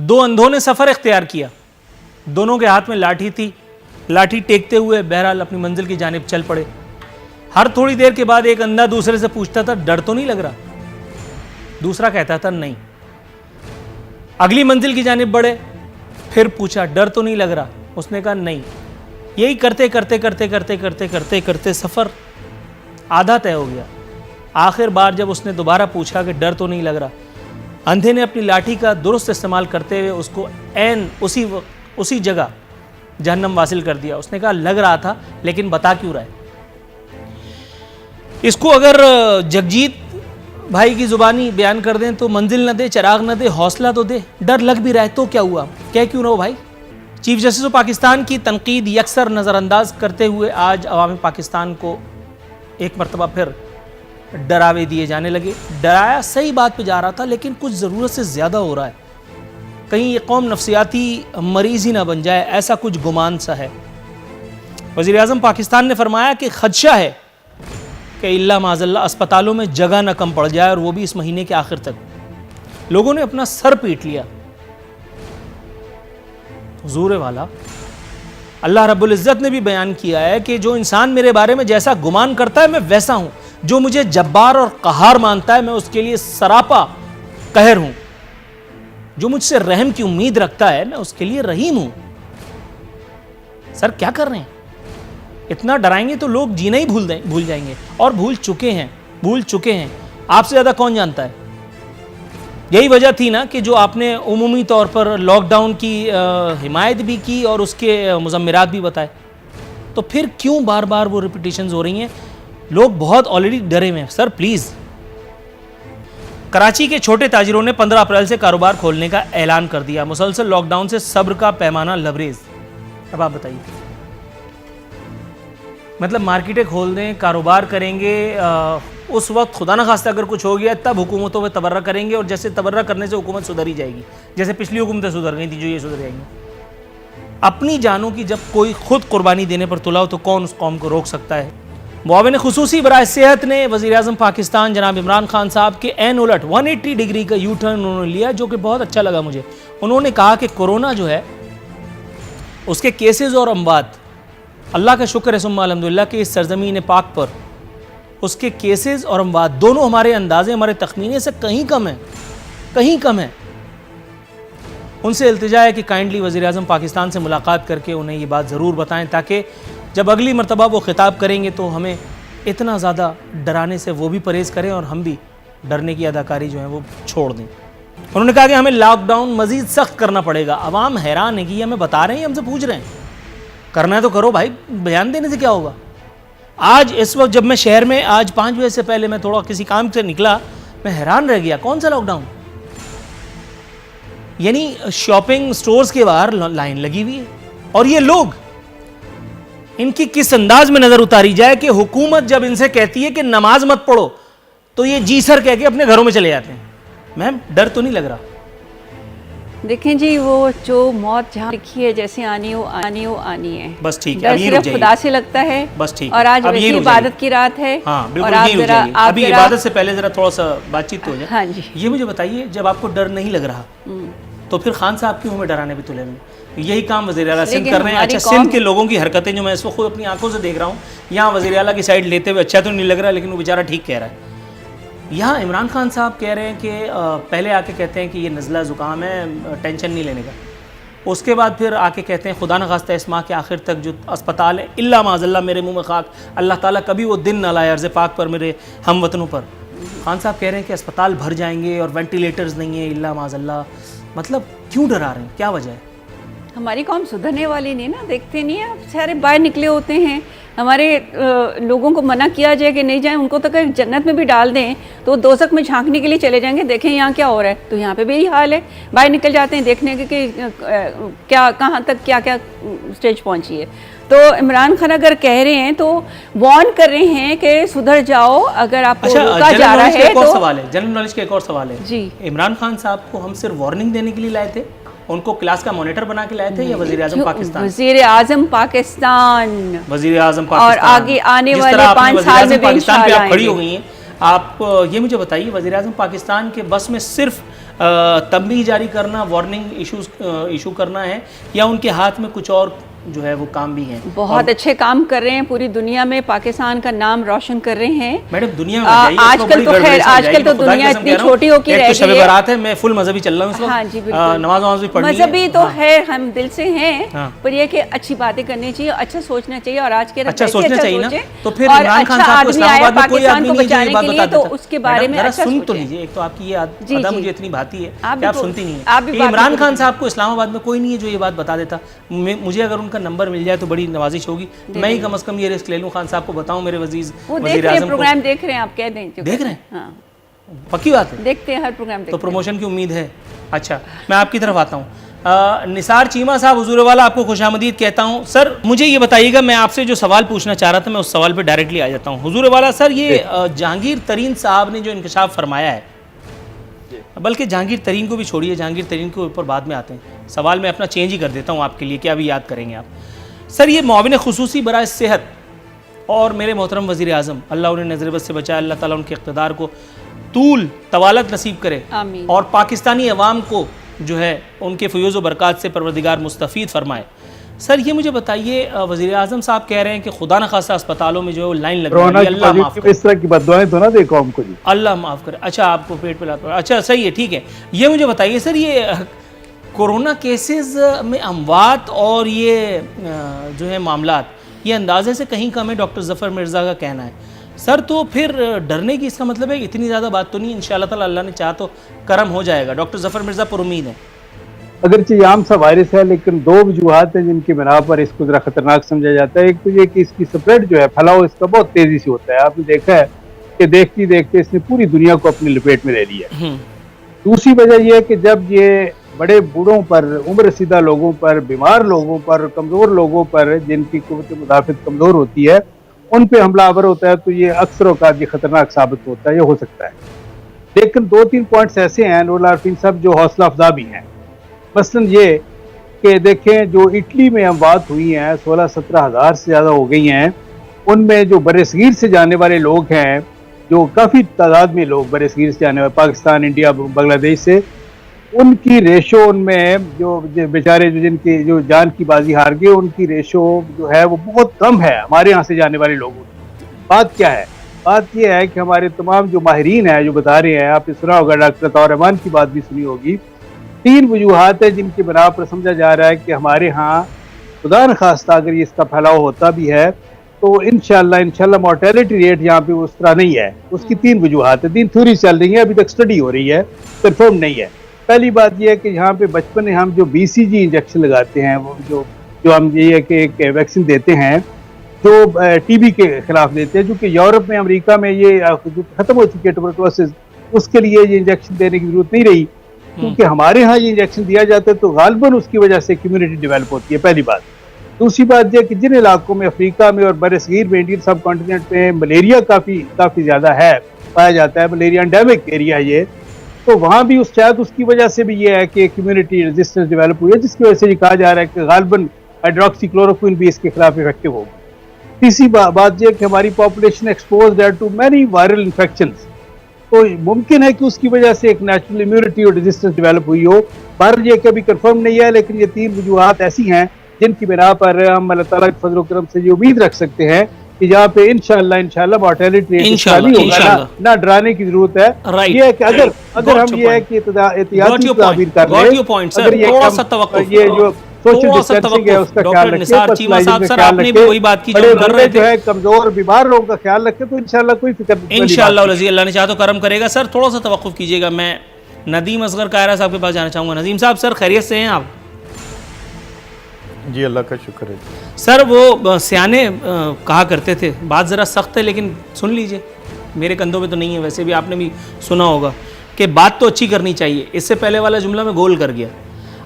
दो अंधों ने सफ़र इख्तियार किया, दोनों के हाथ में लाठी थी, लाठी टेकते हुए बहरहाल अपनी मंजिल की जानिब चल पड़े। हर थोड़ी देर के बाद एक अंधा दूसरे से पूछता था, डर तो नहीं लग रहा? दूसरा कहता था नहीं। अगली मंजिल की जानिब बढ़े, फिर पूछा, डर तो नहीं लग रहा? उसने कहा नहीं। यही करते करते करते करते करते करते करते सफ़र आधा तय हो गया। आखिर बार जब उसने दोबारा पूछा कि डर तो नहीं लग रहा, अंधे ने अपनी लाठी का दुरुस्त इस्तेमाल करते हुए उसको ऐन उसी जगह जहन्नम वासिल कर दिया। उसने कहा लग रहा था, लेकिन बता क्यों रहा है? इसको अगर जगजीत भाई की जुबानी बयान कर दें तो मंजिल न दे, चिराग न दे, हौसला तो दे। डर लग भी रहा है तो क्या हुआ, कह क्यों रहो भाई? चीफ जस्टिस ऑफ पाकिस्तान की तनकीद यकसर नज़रअंदाज करते हुए आज अवामी पाकिस्तान को एक मरतबा फिर डरावे दिए जाने लगे। डराया सही बात पे जा रहा था, लेकिन कुछ ज़रूरत से ज़्यादा हो रहा है। कहीं ये कौम नफ्सियाती मरीज़ ही ना बन जाए, ऐसा कुछ गुमान सा है। वज़ीर आज़म पाकिस्तान ने फरमाया कि खदशा है कि इल्ला माज़ल्ला अस्पतालों में जगह न कम पड़ जाए, और वो भी इस महीने के आखिर तक। लोगों ने अपना सर पीट लिया। हुजूर वाला अल्लाह रब्बुल इज़्ज़त ने भी बयान किया है कि जो इंसान मेरे बारे में जैसा गुमान करता है मैं वैसा हूं, जो मुझे जब्बार और कहार मानता है मैं उसके लिए सरापा कहर हूं, जो मुझसे रहम की उम्मीद रखता है मैं उसके लिए रहीम हूं। सर क्या कर रहे हैं? इतना डराएंगे तो लोग जीना ही भूल जाएंगे, और भूल चुके हैं। आपसे ज्यादा कौन जानता है? यही वजह थी ना कि जो आपने उमूमी तौर पर लॉकडाउन की हिमायत भी की और उसके मुज़म्मिरात भी बताए, तो फिर क्यों बार बार वो रिपीटिशंस हो रही हैं? लोग बहुत ऑलरेडी डरे हुए हैं। सर प्लीज़, कराची के छोटे ताजिरों ने 15 अप्रैल से कारोबार खोलने का ऐलान कर दिया। मुसलसल लॉकडाउन से सब्र का पैमाना लबरेज। अब आप बताइए, मतलब मार्केटें खोल दें, कारोबार करेंगे, उस वक्त खुदा न खास्ता अगर कुछ हो गया तब हुकूमतों पे तबर्रा करेंगे, और जैसे तबर्रा करने से हुकूमत सुधर ही जाएगी, जैसे पिछली हुकूमतें सुधर गई थी, जो ये सुधर जाएंगी। अपनी जानों की जब कोई खुद कुर्बानी देने पर तुला हो तो कौन उस कौम को रोक सकता है? मुआविन खुसूसी बराए सेहत ने वज़ीर आज़म पाकिस्तान जनाब इमरान खान साहब के एन उलट 180 डिग्री का यू टर्न उन्होंने लिया, जो कि बहुत अच्छा लगा मुझे। उन्होंने कहा कि कोरोना जो है उसके केसेस और अमवात, अल्लाह का शुक्र है सुम्मा अल्हम्दुलिल्लाह कि इस सरज़मीन पाक पर उसके केसेस और अमवात दोनों हमारे अंदाजे, हमारे तखमीने से कहीं कम है। उनसे इल्तिजा है कि काइंडली वज़ीर आज़म पाकिस्तान से मुलाकात करके उन्हें ये बात ज़रूर बताएं, ताकि जब अगली मरतबा वो खिताब करेंगे तो हमें इतना ज़्यादा डराने से वो भी परहेज़ करें और हम भी डरने की अदाकारी जो है वो छोड़ दें। उन्होंने कहा कि हमें लॉकडाउन मज़ीद सख्त करना पड़ेगा। अवाम हैरान है कि ये हमें बता रहे हैं, हमसे पूछ रहे हैं। करना है तो करो भाई, बयान देने से क्या होगा? आज इस वक्त जब मैं शहर में आज 5 बजे से पहले मैं थोड़ा किसी काम से निकला, मैं हैरान रह गया। कौन सा लॉकडाउन? यानी शॉपिंग स्टोर्स के बाहर लाइन लगी हुई है, और ये लोग, इनकी किस अंदाज में नजर उतारी जाए कि हुकूमत जब इनसे कहती है कि नमाज मत पढ़ो तो ये जी सर कह के अपने घरों में चले जाते हैं। मैम डर तो नहीं लग रहा? देखें जी, वो जो मौत जहाँ लिखी है जैसे आनी हो आनी है, बस ठीक है। डर सिर्फ खुदा से लगता है, बस ठीक। और आज वैसे इबादत की रात है। हाँ बिल्कुल, यही हो जाइए। अभी इबादत से पहले जरा थोड़ा सा बातचीत हो जाए। हाँ जी, ये मुझे बताइए, जब आपको डर नहीं लग रहा तो फिर खान साहब क्यों हमें डराने भी तुले हुए? यही काम वज़ीर आला सिंध कर रहे हैं। अच्छा, सिंध के लोगों की हरकतें जो मैं इस वक्त खुद अपनी आंखों से देख रहा हूँ, यहाँ वज़ीर आला की साइड लेते हुए अच्छा तो नहीं लग रहा, लेकिन वो बेचारा ठीक कह रहा है। यहाँ इमरान खान साहब कह रहे हैं कि पहले आके कहते हैं कि ये नज़ला ज़ुकाम है, टेंशन नहीं लेने का। उसके बाद फिर आके कहते हैं खुदा न खास्ता इस माह के आखिर तक जो अस्पताल है, इल्ला माज़ल्ला मेरे मुँह में खाक, अल्लाह ताला कभी वो दिन ना लाए अर्ज़ पाक पर मेरे हम वतनों पर। खान साहब कह रहे हैं कि अस्पताल भर जाएंगे और वेंटिलेटर्स नहीं है, इल्ला माज़ल्ला। मतलब क्यों डरा रहे हैं, क्या वजह है? हमारी कौम सुधरने वाली नहीं ना, देखते नहीं है। सारे बाहर निकले होते हैं, हमारे लोगों को मना किया जाए कि नहीं जाएं, उनको तो अगर जन्नत में भी डाल दें तो दोज़ख में झांकने के लिए चले जाएंगे, देखें यहाँ क्या हो रहा है। तो यहाँ पे भी यही हाल है, बाहर निकल जाते हैं देखने के कि क्या कहाँ तक क्या क्या स्टेज पहुँची है। तो इमरान खान अगर कह रहे हैं तो वार्न कर रहे हैं कि सुधर जाओ, अगर आपको रोका जा रहा है तो। जनरल नॉलेज का एक और सवाल है जी, इमरान खान साहब को हम सिर्फ वार्निंग देने के लिए लाए थे, उनको क्लास का मॉनिटर बना के लाए थे, या वज़ीर आज़म पाकिस्तान? वज़ीर आज़म पाकिस्तान, वज़ीर आज़म पाकिस्तान, और आगे आने वाले 5 साल में पाकिस्तान पे आप खड़ी हो गई हैं। आप ये मुझे बताइए, वज़ीर आज़म पाकिस्तान के बस में सिर्फ तंबीह जारी करना, वार्निंग इशू करना है, या उनके हाथ में कुछ और जो है वो काम भी हैं? बहुत अच्छे काम कर रहे हैं, पूरी दुनिया में पाकिस्तान का नाम रोशन कर रहे हैं। मैडम दुनिया में जाइए, आजकल तो खैर आजकल तो दुनिया इतनी छोटी हो के रह गई है। बारात है, मैं फुल मजहबी चल रहा हूँ इस वक्त। हाँ जी बिल्कुल, नमाज भी पढ़नी है। मजहबी तो है, हम दिल से हैं, हाँ। पर ये कि अच्छी बातें करनी चाहिए, अच्छा सोचना चाहिए, और आज के अच्छा सोचना चाहिए ना। तो फिर और इमरान खान अच्छा साहब को आदमी आया इस्लामाबाद में कोई पाकिस्तान आदमी को नहीं जो ये बचाने बात के बता लिए, तो देता। उसके बारे में जरा अच्छा सुन तो सोचें। लीजिए, एक तो आपकी ये जी, अदा जी। मुझे इतनी भाती है आप कि आप भी सुनती नहीं आप भी है। बात इमरान नहीं खान साहब को इस्लामाबाद में कोई नहीं है जो ये बात बता देता। मुझे अगर उनका नंबर मिल जाए तो बड़ी नवाजिश होगी, मैं ही कम से कम ये रिस्क ले लूं, खान साहब को बताऊं, मेरे वो वजीर देख रहे हैं, आजम को। प्रोग्राम देख रहे हैं, आप कह दें जो देख रहे हैं? हाँ, पक्की बात है, देखते हैं, हर प्रोग्राम तो देखते हैं। प्रमोशन की उम्मीद है। अच्छा, मैं आपकी तरफ आता हूँ। निसार चीमा साहब, हुजूर वाला आपको खुशामदीद कहता हूँ। सर मुझे ये बताइएगा, मैं आपसे जो सवाल पूछना चाह रहा था मैं उस सवाल पे डायरेक्टली आ जाता हूँ। हुजूर वाला सर, ये जहांगीर तरीन साहब ने जो इंकशाफ फरमाया है, बल्कि जहांगीर तरीन को भी छोड़िए, जहांगीर तरीन के ऊपर बाद में आते हैं, सवाल मैं अपना चेंज ही कर देता हूँ आपके लिए, क्या अभी याद करेंगे आप। सर ये मुआविन खुसूसी बराए सेहत और मेरे मोहतरम वज़ीर आज़म, अल्लाह उन्हें नज़र बद से बचाए, अल्लाह ताला उनके इक़्तिदार को तूल तवालत नसीब करे, आमीन। और पाकिस्तानी अवाम को जो है उनके फ़यूज़ व बरक़ात से परवरदिगार मुस्तफ़ीद फरमाए। सर ये मुझे बताइए, वज़ीर आज़म साहब कह रहे हैं कि खुदा न खासा अस्पतालों में जो है वो लाइन लग रही है, अल्लाह माफ़ करे, इस तरह की बददुआएं तो ना दे कौम को जी, अल्लाह माफ़ करे। अच्छा, आपको पेट पे लात, अच्छा सही है, ठीक है। ये मुझे बताइए सर, ये कोरोना केसेस में अमवात और ये जो है मामलात, ये अंदाजे से कहीं कम है, डॉक्टर ज़फ़र मिर्ज़ा का कहना है। सर तो फिर डरने की इसका मतलब है इतनी ज़्यादा बात तो नहीं, इंशाअल्लाह ताला अल्लाह ने चाहा तो करम हो जाएगा। डॉक्टर ज़फ़र मिर्ज़ा पुरुमीद है। अगरचे ये आम सा वायरस है, लेकिन दो वजूहात हैं जिनकी बिना पर इसको जरा खतरनाक समझा जाता है। एक तो ये कि इसकी स्प्रेड जो है, फैलाव इसका बहुत तेजी से होता है। आपने देखा है कि देखते देखते इसने पूरी दुनिया को अपनी लपेट में ले लिया। दूसरी वजह यह है कि जब ये बड़े बूढ़ों पर, उम्र रसीदा लोगों पर, बीमार लोगों पर, कमज़ोर लोगों पर जिनकी क़ुव्वत मुदाफ़त कमज़ोर होती है, उन पे हमलावर होता है, तो ये अक्सर औक़ात ये ख़तरनाक साबित होता है, ये हो सकता है। लेकिन 2-3 पॉइंट्स ऐसे हैं नूरुल आरिफ़ीन साहब जो हौसला अफजा भी हैं। मसलन ये कि देखें, जो इटली में अमवात हुई हैं 16-17 हज़ार से ज़्यादा हो गई हैं, उनमें जो बरसगीर से जाने वाले लोग हैं, जो काफ़ी तादाद में लोग बरसगीर से जाने वाले, पाकिस्तान, इंडिया, बांग्लादेश से, उनकी रेशो, उनमें जो बेचारे जो जिनकी जो जान की बाजी हार गए, उनकी रेशो जो है वो बहुत कम है हमारे यहाँ से जाने वाले लोगों की। बात क्या है? बात यह है कि हमारे तमाम जो माहिरीन हैं जो बता रहे हैं, आपने सुना होगा, डॉक्टर अताउर रहमान की बात भी सुनी होगी, 3 वजूहात है जिनकी बिना पर समझा जा रहा है कि हमारे यहाँ खुदा न खास्ता अगर इसका फैलाव होता भी है तो इंशाल्लाह मोर्टेलिटी रेट यहाँ पे उस तरह नहीं है। उसकी 3 वजूहात है, 3 थ्योरी चल रही है, अभी तक स्टडी हो रही है, कंफर्म नहीं है। पहली बात यह है कि यहाँ पे बचपन में हम जो BCG इंजेक्शन लगाते हैं, वो जो हम ये है कि एक वैक्सीन देते हैं जो TB के खिलाफ देते हैं, जो कि यूरोप में, अमेरिका में ये जो खत्म हो चुकी है ट्यूबरकुलोसिस, उसके लिए ये इंजेक्शन देने की जरूरत नहीं रही, क्योंकि हमारे यहाँ ये इंजेक्शन दिया जाता है तो गालिबन उसकी वजह से इम्यूनिटी डेवलप होती है, पहली बात। दूसरी बात यह कि जिन इलाकों में, अफ्रीका में और बरसगीर में, इंडियन सब कॉन्टिनेंट में मलेरिया काफ़ी ज़्यादा है, पाया जाता है, मलेरिया एंडेमिक एरिया ये, तो वहाँ भी शायद उसकी वजह से भी ये है कि इम्यूनिटी रेजिस्टेंस डेवलप हुई है, जिसकी वजह से ये कहा जा रहा है कि गालिबन हाइड्रोक्सीक्लोरोक्विन भी इसके खिलाफ इफेक्टिव होगी। तीसरी बात यह कि हमारी पॉपुलेशन एक्सपोज्ड है टू मैनी वायरल इन्फेक्शंस, तो मुमकिन है कि उसकी वजह से एक नेचुरल इम्यूनिटी और रेजिस्टेंस डेवलप हुई हो। बहरहाल ये कभी कंफर्म नहीं है, लेकिन ये 3 वजूहात ऐसी हैं जिनकी बिना पर हम अल्लाह ताला के फजल करम से ये उम्मीद रख सकते हैं कि जहाँ पे इंशाल्लाह मोर्टेलिटी रेट ना डराने की जरूरत है। ये है कि अगर हम ये है कि एहतियाती तदबीर कर लें, अगर ये जो सोशल डिस्टेंसिंग है उसका ख्याल रखें, बड़े जो है कमजोर बीमार लोगों का ख्याल रखें, तो इंशाल्लाह कोई फिक्र नहीं, इंशाल्लाह अल्लाह ने चाहा तो करम करेगा। सर थोड़ा सा तवक्कुफ कीजिएगा, मैं नदीम असगर कायरा साहब के पास जाना चाहूँगा। नदीम साहब, सर खैरियत से हैं आप? जी अल्लाह का शुक्र है। सर वो सियाने कहा करते थे, बात ज़रा सख्त है लेकिन सुन लीजिए, मेरे कंधों पे तो नहीं है, वैसे भी आपने भी सुना होगा कि बात तो अच्छी करनी चाहिए। इससे पहले वाला जुमला में गोल कर गया।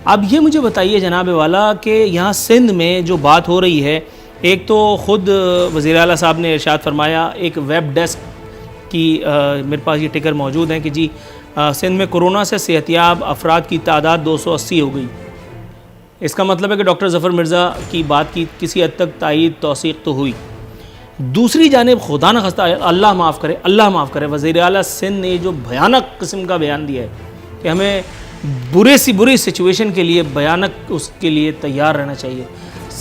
अब ये मुझे बताइए जनाब वाला कि यहाँ सिंध में जो बात हो रही है, एक तो ख़ुद वज़ीर आला साहब ने इरशाद फरमाया, एक वेब डेस्क की मेरे पास ये टिकर मौजूद हैं कि जी सिंध में कोरोना से सेहतियाब अफराद की तादाद 280 हो गई। इसका मतलब है कि डॉक्टर ज़फ़र मिर्ज़ा की बात की किसी हद तक तायीद तौसीक़ तो हुई। दूसरी जानिब खुदा न खास्ता, अल्लाह माफ़ करे, वज़ीर आला सिंध ने जो भयानक किस्म का बयान दिया है कि हमें बुरे से बुरी सिचुएशन के लिए, भयानक उसके लिए तैयार रहना चाहिए।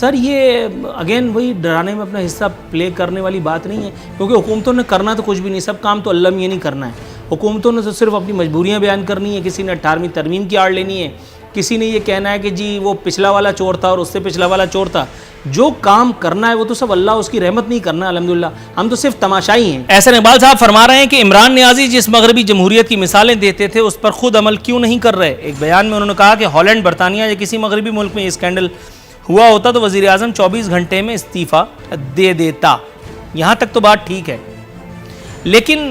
सर ये अगेन वही डराने में अपना हिस्सा प्ले करने वाली बात नहीं है, क्योंकि हुकूमतों ने करना तो कुछ भी नहीं, सब काम तो अल्लाह मियां नहीं करना है। हुकूमतों ने तो सिर्फ अपनी मजबूरियां बयान करनी है, किसी ने 18वीं तरमीम की आड़ लेनी है, किसी ने ये कहना है कि जी वो पिछला वाला चोर था और उससे पिछला वाला चोर था। जो काम करना है वो तो सब अल्लाह उसकी रहमत नहीं करना, अल्हम्दुलिल्लाह हम तो सिर्फ तमाशाई हैं। ऐसा इकबाल साहब फरमा रहे हैं कि इमरान नियाजी जिस मगरबी जमहूरियत की मिसालें देते थे उस पर खुद अमल क्यों नहीं कर रहे। एक बयान में उन्होंने कहा कि हॉलैंड, बरतानिया या किसी मगरबी मुल्क में ये स्कैंडल हुआ होता तो वज़ीर आज़म 24 घंटे में इस्तीफ़ा दे देता। यहाँ तक तो बात ठीक है, लेकिन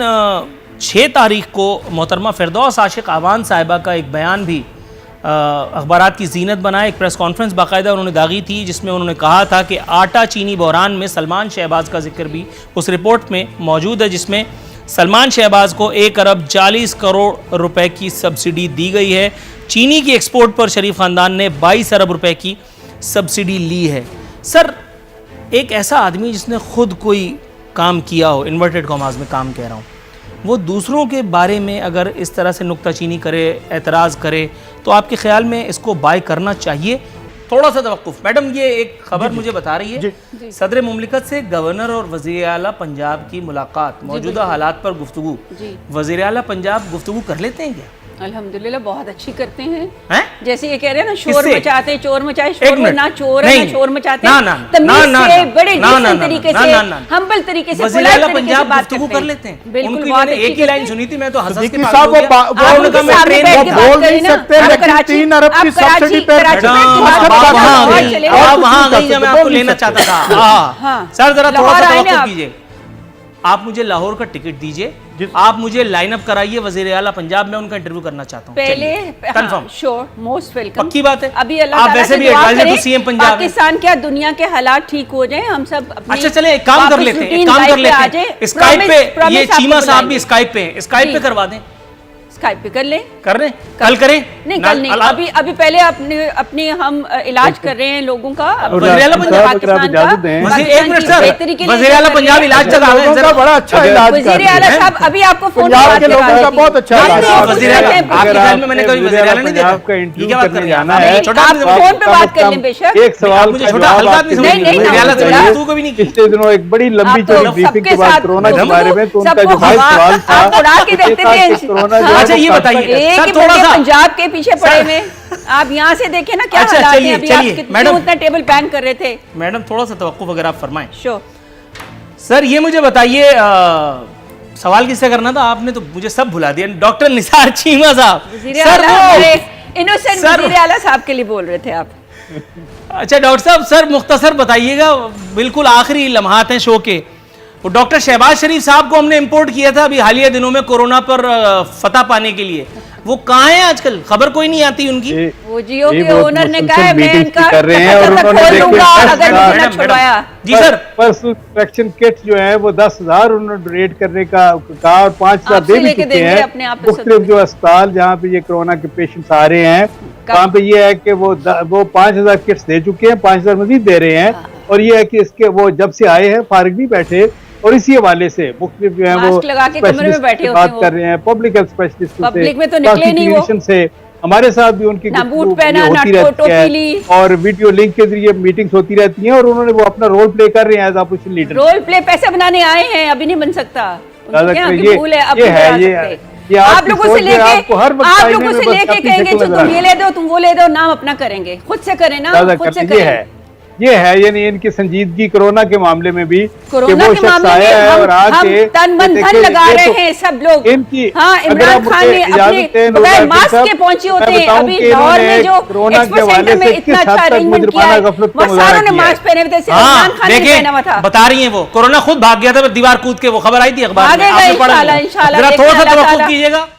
6 तारीख को मोहतरमा फिरदौस आशिक आवान साहिबा का एक बयान भी अखबारात की जीनत बना। एक प्रेस कॉन्फ्रेंस बाकायदा उन्होंने दागी थी जिसमें उन्होंने कहा था कि आटा चीनी बहरान में सलमान शहबाज का जिक्र भी उस रिपोर्ट में मौजूद है, जिसमें सलमान शहबाज को 1 अरब 40 करोड़ रुपए की सब्सिडी दी गई है। चीनी की एक्सपोर्ट पर शरीफ ख़ानदान ने 22 अरब रुपए की सब्सिडी ली है। सर एक ऐसा आदमी जिसने खुद कोई काम किया हो, इन्वर्टेड कॉमास में काम कह रहा हूँ, वो दूसरों के बारे में अगर इस तरह से नुक्ताचीनी करे, एतराज़ करे, तो आपके ख्याल में इसको बाय करना चाहिए? थोड़ा सा तवक्कुफ। मैडम ये एक खबर मुझे बता रही है, सदर मुमलिकत से गवर्नर और वज़ीर आला पंजाब की मुलाकात, मौजूदा हालात पर गुफ्तगू। वज़ीर आला पंजाब गुफ्तगू कर लेते हैं क्या? अल्हम्दुलिल्लाह बहुत अच्छी करते हैं। हैं? जैसे ये कह रहे हैं ना, शोर मचाते हैं, चोर मचाए, एक शोर मिनट। ना चोर है ना शोर मचाते हैं, ना, तमीज से बड़े ना, ना, डिसेंट ना, तरीके ना, से, ना, ना, हम्बल तरीके से, वज़ीर polite आला तरीके से पंजाब बात गुफ्तगू करते कर हैं। लेते हैं। बिल्कुल उनकी बहुत मैंने अच्छी एक ही लाइन करते हैं। सुनी थी, मैं तो हंस के सिद्दीकी पागल साहब हो गया। वो उनके सामने बैठ के बोल बात नहीं करें ना, सकते, आप लेकिन कराची- 3 अरब की आप कराची- सब्सिडी पे कराची में मैडम, बात आप करें, वहाँ और गई, चले आप गए। वहाँ गई जब मैं आपको लेना चाहता था। हाँ। सर जरा थोड़ा लाहौर सा आए ना तवक्कुफ आप। कीजिए। आप मुझे लाहौर का टिकट दीजिए, आप मुझे लाइनअप कराइए वज़ीर आला पंजाब में, उनका इंटरव्यू करना चाहता हूँ। पहले कंफर्म, श्योर, मोस्ट वेलकम। पक्की बात है। अभी अल्लाह आप ताला वैसे से भी दुआ एडवाइजर करें, तो सीएम पंजाब हैं। पाकिस्तान क्या दुनिया के हालात ठीक हो जाएं, हम सब अपनी अच्छा चले एक काम कर वापस लेते हैं, एक routine काम life कर पे लेते आ हैं, जाएं। स्काइप पे promise ये आपको चीमा साहब भी बुलाएंगे। स्काइप पे हैं, स्काइप पे जी। करवा दें। स्काइप पे कर लें, कर रहे कल करें? नहीं कल नहीं, अभी पहले अपने हम इलाज कर रहे हैं लोगों का, वज़ीर आला पंजाब पाकिस्तान का। इजाज़त दें। एक मिनट सर, बेहतरी के लिए वज़ीर आला कर पंजाब रहे हैं। इलाज चला रहे हैं लोगों का जरा। बड़ा अच्छा इलाज कर वज़ीर रहे आला हैं। साहब अभी आपको फोन पंजाब पे के बात लोगों करवा का देती बहुत हूँ। अच्छा नहीं, इलाज नहीं, है। वो वज़ीर आला कहते हैं, आपके अगर ख्याल आप में मैंने कभी वज़ीर आला नहीं देखा। पंजाब का ये इंटरव्यू क्या बात करने कर रहे हैं? जाना आप है, छोटा आप आदमी फोन समझ- पे बात कर लें बेशक। एक सवाल मुझे का छोटा जवाब हल्का आपके आदमी समझ लिए नहीं, देना नहीं, चाहिए। नहीं, तू को भी नहीं की। पिछले दिनों एक बड़ी लंबी आप तो चौड़ी ब्रीफिंग सबके के बाद साथ कोरोना के सबको- बारे में, तो उनका सबको जो भाई हवा- सवाल था, आप उड़ा के देखते थे। कोरोना जो हाँ। है अच्छा, वो ये बताइए। एक सर, ही थोड़ा बंदे सा- पंजाब के पीछे पड़े हुए, आप यहाँ से देखें ना क्या अच्छा, हालात चलिए, हैं। अभी चलिए, आप कितने मैडम। उतना टेबल बैंग कर रहे थे। मैडम थोड़ा सा तवक्कुफ अगर आप फरमाएं। शो सर ये मुझे बताइए, सवाल किससे करना था? आपने तो मुझे सब भुला दिया। डॉक्टर निसार चीमा साहब, वज़ीर सर आला वो हमारे इनोसेंट सर- वज़ीर आला साहब के लिए बोल रहे थे आप। अच्छा डॉक्टर साहब, सर मुख्तसर बताइएगा, बिल्कुल आखिरी लम्हात हैं शो के। वो डॉक्टर शहबाज शरीफ साहब को हमने इंपोर्ट किया था अभी हालिया दिनों में कोरोना पर फतह पाने के लिए, वो कहाँ हैं आजकल? खबर कोई नहीं आती उनकी। वो जियो ये के बहुत ओनर ने मुसलसल कहा है मैं meetings इनका कर रहे हैं और खतरा उन्होंने खोल देखिए दूंगा दस अगर हजार- मुझे ना छुड़वाया। जी सर, पर्सनल प्रोटेक्शन किट जो है वो 10,000 उन्होंने डोनेट करने का कहा और 5,000 आपसे दे भी लेके चुके देंगे हैं। अपने आप पे मुख्तलिफ जो अस्पताल जहाँ पे ये कोरोना के पेशेंट्स आ रहे हैं, वहाँ पे ये है कि वो 5,000 किट्स दे चुके हैं, 5,000 मजीद दे रहे हैं। और ये है कि इसके वो जब से आए हैं फारिग नहीं बैठे, और इसी हवाले से मुख्तलिफ जो है वो मास्क लगा के कमरे में specialist बैठे से होते बात हैं वो। कर रहे हैं, पब्लिक हेल्थ स्पेशलिस्ट पब्लिक में तो निकले नहीं वो। से हमारे साथ भी उनकी ना गुफ्तगू बूट पहना, होती ना रहती है टोपी ली। और वीडियो लिंक के जरिए मीटिंग्स होती रहती हैं, और उन्होंने वो अपना रोल प्ले कर रहे हैं as opposition leader. Role play पैसे बनाने आए हैं, अभी नहीं बन सकता। उनके यहाँ ये- की भूल है, अब ये नहीं है, बना ये- सकते। ये आप आपकी लोगों सोच से है, लेके आपको हर वक्त आप आईने लोगों में से बस लेके अपनी कहेंगे शक्ल जो नजर तुम ये ले दो, तुम वो ले दो, नाम अपना करेंगे, खुद से करें ना, ज्यादा खुद से करते करें। ये है यानी इनकी संजीदगी कोरोना के मामले में भी, कि कोरोना वो के शख्स मामले आया है में और हम आके तन मन धन देखिए, लगा ये रहे तो हैं सब लोग। इनकी हाँ, अगर इमरान आप खान मुझे ने इजाजत अपने दें, बगैर नूर मास्क साहब, के पहुंचे होते मैं हैं। बताऊं अभी कि लाहौर इन्होंने में जो कोरोना के एक्सपो हवाले सेंटर में से इतना किस अच्छा हद तक अरेंजमेंट किया मुजरमाना है, गफलत का वहाँ सारों मुजाहरा ने किया है। मास्क पहने हुए थे, सिर्फ हाँ इमरान खान ने देखिए पहना हुआ था। बता रही हैं वो, कोरोना खुद भाग गया था दीवार कूद के, वो खबर आई थी अखबार में, भागेगा आपने पढ़ा इंशाल्लाह, नहीं। इंशाल्लाह, जरा देखिए थोड़ा सा अल्लाह तवक्कुफ ताला- कीजिएगा।